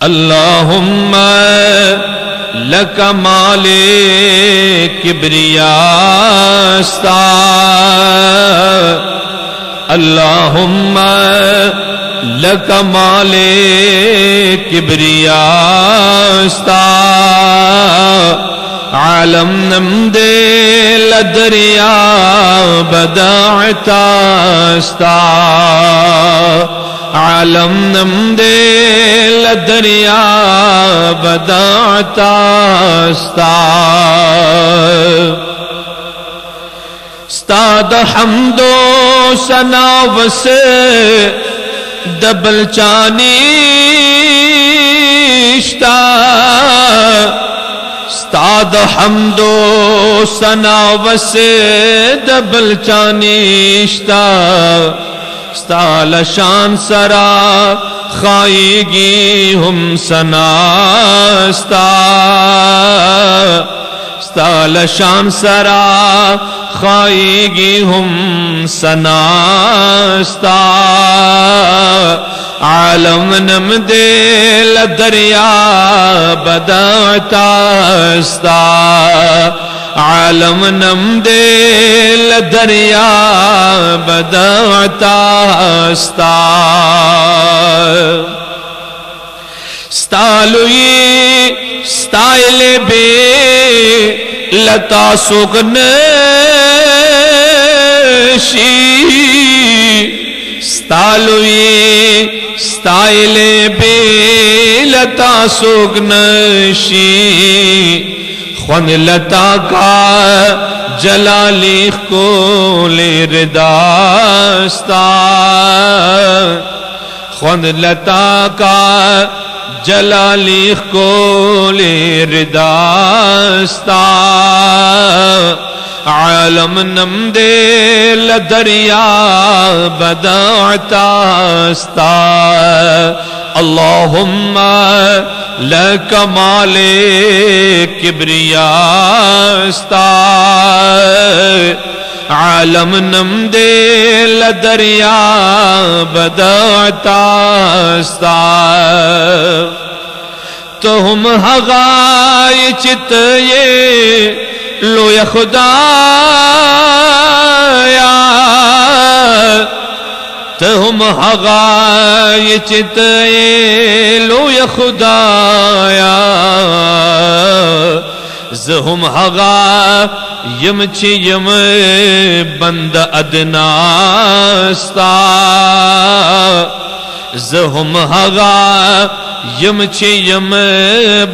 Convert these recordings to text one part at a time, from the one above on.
اللہم لک مال کبریاء استا اللہم لک مال کبریاء استا عالم نمدے لدریا بداعتا استا عالم نمدے لدریا بداعتا استا استاد حمد و ثنا وسے دبل چانیشتا استاد حمد و ثنا وسے دبل چانیشتا استال شان سرا خائیگی ہم سناستا استال شان سرا خائیگی ہم سناستا عالم نمدے لدریا بداعتا استا عالم نمدے لدریا بداعتا استا ستالوی ستائل بے لتا سگنشی ستالوی ستائل بے لتا سگنشی خون لتا کا جلالی کو لے رداستا خون لتا کا جلالی کو لے رداستا عالم نمدے لدریا بداعتا استا اللہم لک مال کبریاء استا عالم نمدے لدریا بداعتا استا تو ہم حغائی چت یہ لو یا خدایا تہم حغائی چت یہ لو یا خدایا زہم حغا یم چی یم بند ادناستا زہم حغا یم چی یم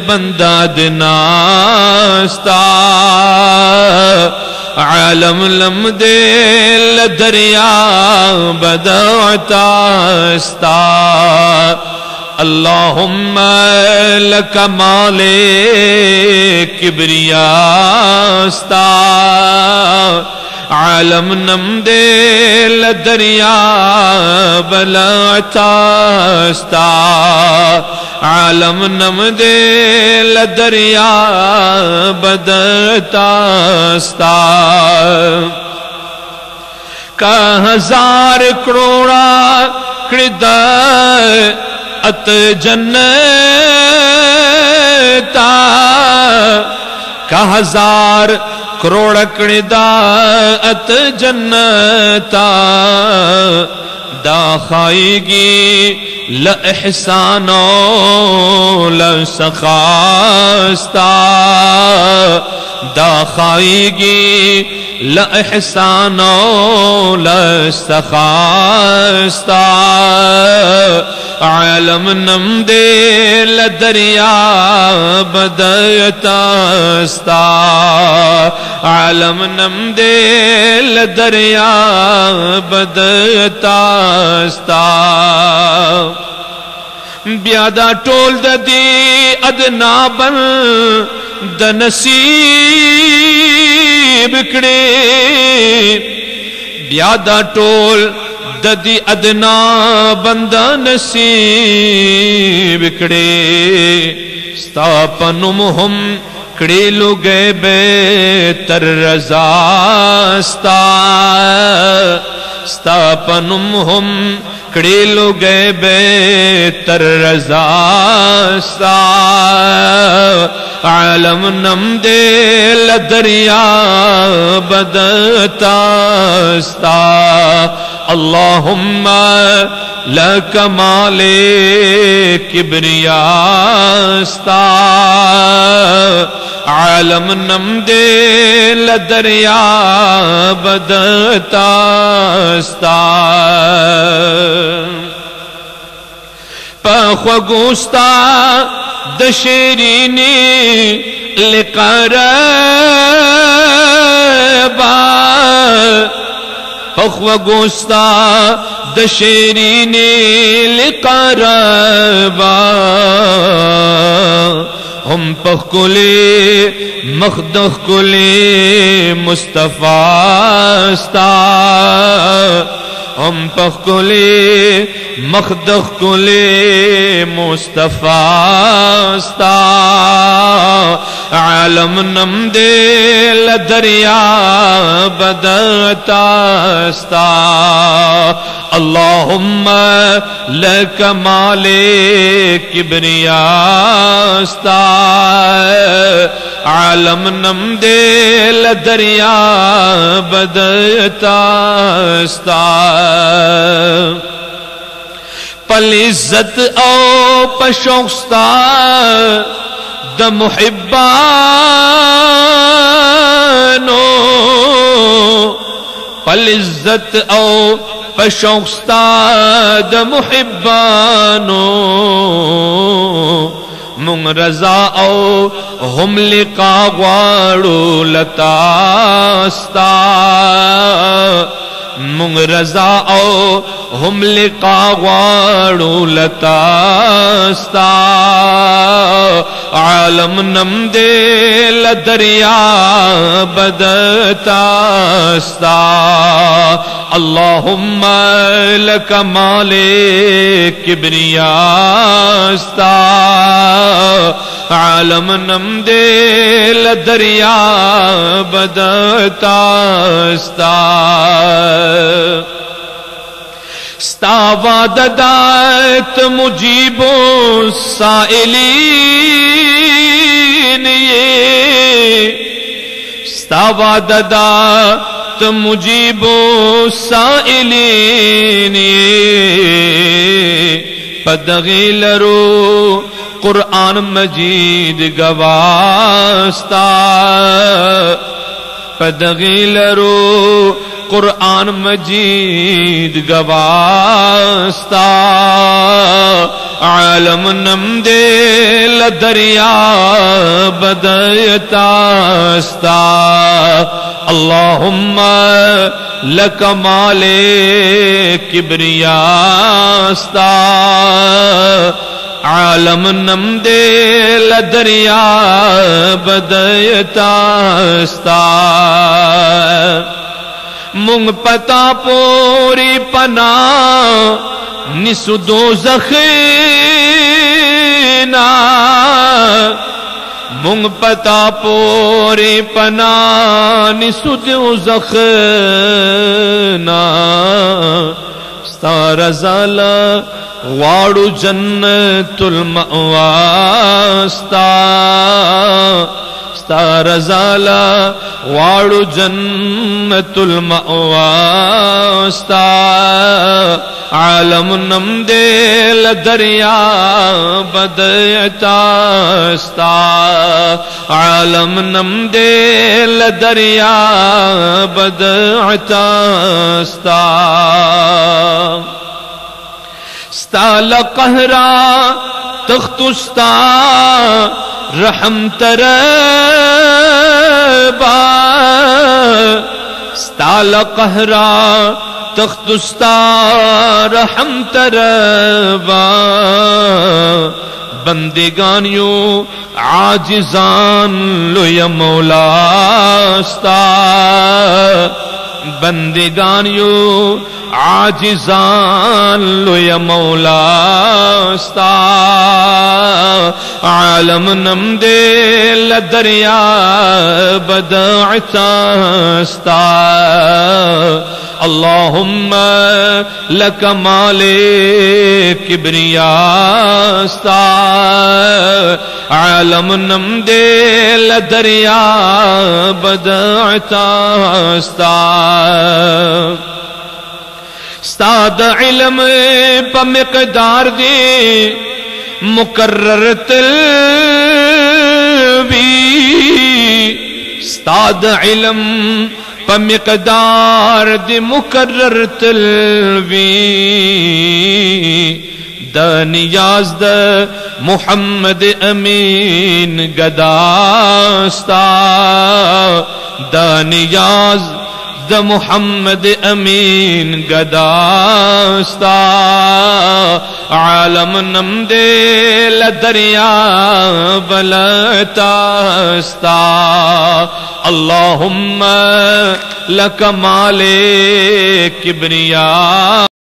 بند ادناستا عالم لمدے لدریا بداعتا استا اللہم لک مال کبریاء استا عالم نمدے لدریا بداعتا استا عالم نمدے لدریا بداعتا استا کا ہزار کروڑا کردہ ات جنتا کا ہزار کروڑ کردہ ات جنتا دا خائیگی لإحسانو لسخاستا دا خائیگی لإحسانو لسخاستا عالم نمدے لدریا بداعتا استا عالم نمدے لدریا بداعتا استا بیادا ٹول دی ادنا بن دنسیب کڑے بیادا ٹول دی ادنا بندہ نصیب کڑے ستاپنم ہم کڑی لگے بہتر رضا ستا ستا پنم ہم کڑی لگے بہتر رضا ستا عالم نم دے لدریا بدتا ستا اللہم لک مال کبریاء ستا عالم نم دے لدریا بدتا ستا پخوگوستا دشیرینی لقربا پخوگوستا دشیرینی لقربا ہم پخکلی مخدخ کلی مصطفیٰ ستا ہم پخکلی مخدخ کلی مصطفیٰ ستا عالم نم دے لدریا بدتا ستا اللہم لک مال کبریاء ستا عالم نم دے لدریا بدتا ستا پل عزت او پشوقستا د محبانو پل عزت او پشوقستا د محبانو مونگ رضا او ہم لقا غواړو لتا ستا مونگ رضا او ہم لقا غواړو لتا ستا عالم نم دے لدریا بدتا ستا اللہم لک مال کبریاء ستا عالم نم دے لدریا بدتا ستا ستا وعدہ دات مجیبو سائلین ستا وعدہ دات مجیبو سائلین پدغی لرو قرآن مجید گواستا پدغی لرو قرآن مجید گواستا عالم نم دے لدریا بدتا ستا اللہم لک مال کبریاء ستا عالم نم دے لدریا بدتا ستا مونگ پتا پوری پنا نسو دوزخینا مونگ پتا پوری پنا نسو دوزخینا ستا رضا غواړو جنت المأوا ستا ستا رضا غواړو جنت المأوا ستا عالم نم دے لدریا بدتا ستا عالم نم دے لدریا بدتا ستا ستا لقہرا تختستا رحم تربا ستا لقہرا تختستا رحم تربا بندگان یو عاجزان لو یا مولا ستا بندگان یو عاجزان لو یا مولا ستا عالم نم دے لدریا بدعتا استا اللہم لک مال کبریا استا عالم نم دے لدریا بدعتا استا استاد علم پا مقدار دی مقرر تلوی استاد علم پا مقدار دی مقرر تلوی دا نیاز دا محمد امین گداستا دا نیاز دا محمد امین گداستا عالم نم دے لدریا بلتاستا اللہم لک مال کبریا